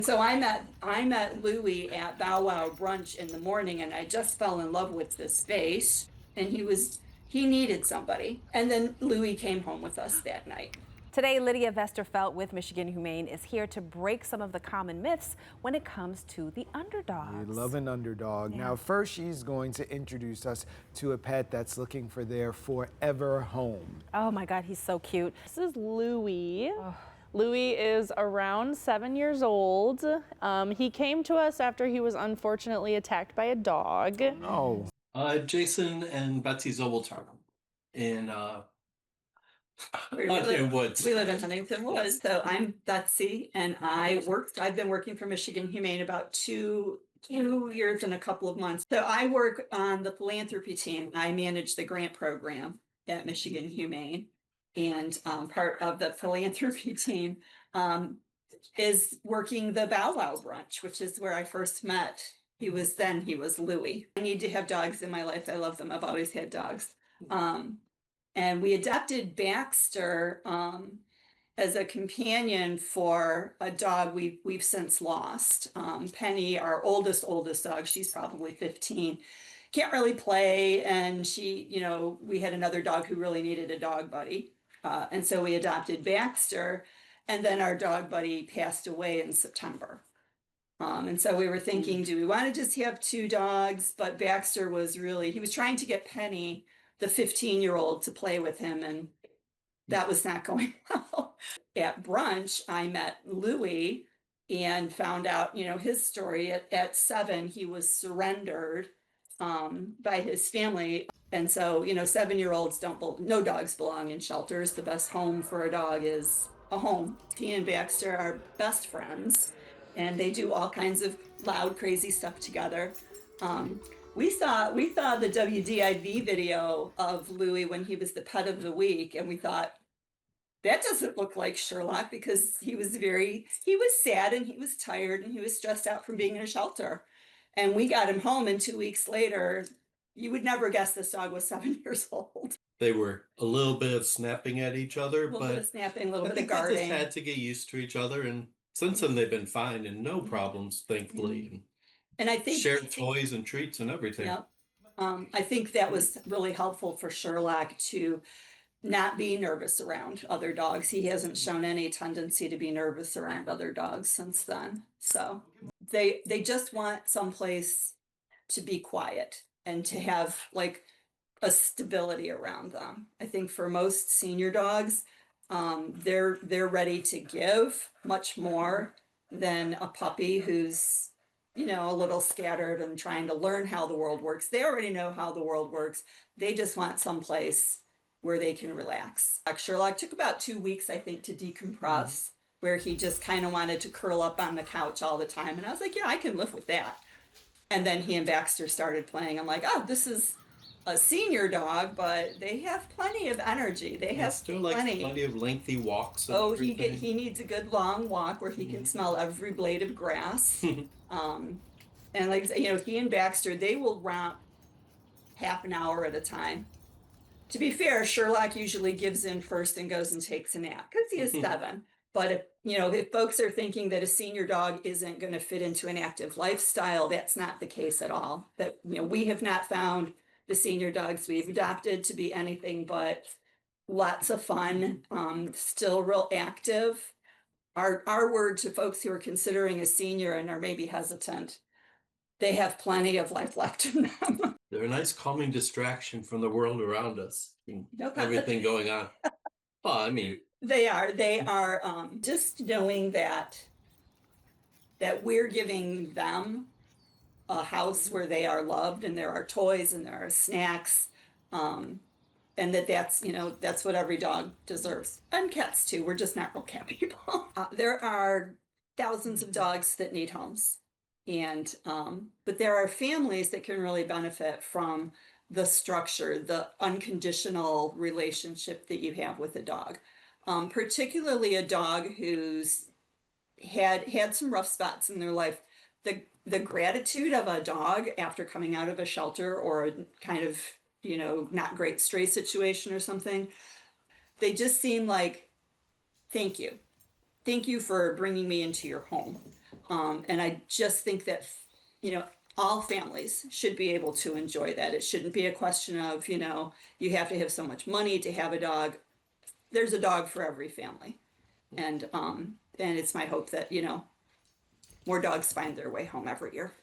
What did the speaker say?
So I met Louie at Bow Wow brunch in the morning, and I just fell in love with this face. And he needed somebody. And then Louie came home with us that night. Today, Lydia Vesterfelt with Michigan Humane is here to break some of the common myths when it comes to the underdogs. We love an underdog. Yeah. Now, first, she's going to introduce us to a pet that's looking for their forever home. Oh my God, he's so cute. This is Louie. Oh. Louie is around 7 years old. He came to us after he was unfortunately attacked by a dog. Oh. Jason and Betsy Zobeltar in Huntington Woods. We live in Huntington Woods. So I'm Betsy, and I've been working for Michigan Humane about two years and a couple of months. So I work on the philanthropy team. I manage the grant program at Michigan Humane. And part of the philanthropy team is working the Bow Wow brunch, which is where I first met. He was Louie. I need to have dogs in my life. I love them. I've always had dogs. And we adopted Baxter as a companion for a dog we've since lost. Penny, our oldest dog, she's probably 15. Can't really play, and we had another dog who really needed a dog buddy. And so we adopted Baxter, and then our dog buddy passed away in September. And so we were thinking, do we want to just have two dogs? But Baxter he was trying to get Penny, the 15-year-old, to play with him, and that was not going well. At brunch, I met Louie and found out, his story. At 7, he was surrendered by his family. And so, 7-year-olds no dogs belong in shelters. The best home for a dog is a home. He and Baxter are best friends, and they do all kinds of loud, crazy stuff together. We saw the WDIV video of Louie when he was the pet of the week, and we thought, that doesn't look like Sherlock, because he was sad, and he was tired, and he was stressed out from being in a shelter. And we got him home, and 2 weeks later, you would never guess this dog was 7 years old. They were a little bit of snapping at each other, a little bit of snapping, a little bit of they guarding. just had to get used to each other, and since then they've been fine and no problems, thankfully. And I think shared toys and treats and everything. Yep. I think that was really helpful for Sherlock to not be nervous around other dogs. He hasn't shown any tendency to be nervous around other dogs since then. So they just want someplace to be quiet and to have like a stability around them. I think for most senior dogs, they're ready to give much more than a puppy who's a little scattered and trying to learn how the world works. They already know how the world works. They just want someplace where they can relax. Sherlock took about 2 weeks, I think, to decompress, where he just kind of wanted to curl up on the couch all the time. And I was like, yeah, I can live with that. And then he and Baxter started playing. I'm like, oh, this is a senior dog, but they have plenty of energy. They have plenty of lengthy walks. He needs a good long walk where he can smell every blade of grass. And he and Baxter, they will romp half an hour at a time. To be fair, Sherlock usually gives in first and goes and takes a nap because he is 7. But if folks are thinking that a senior dog isn't going to fit into an active lifestyle, that's not the case at all. That we have not found the senior dogs we've adopted to be anything but lots of fun, still real active. Our word to folks who are considering a senior and are maybe hesitant, they have plenty of life left in them. They're a nice calming distraction from the world around us and everything going on. Well, I mean, they are just knowing that we're giving them a house where they are loved, and there are toys and there are snacks, and that's what every dog deserves, and cats too. We're just not real cat people. There are thousands of dogs that need homes, and but there are families that can really benefit from the structure, the unconditional relationship that you have with a dog, particularly a dog who's had some rough spots in their life. The gratitude of a dog after coming out of a shelter or a kind of not great stray situation or something, they just seem like, thank you for bringing me into your home. And I just think that, you know, all families should be able to enjoy that. It shouldn't be a question of, you know, you have to have so much money to have a dog. There's a dog for every family. And it's my hope that, you know, more dogs find their way home every year.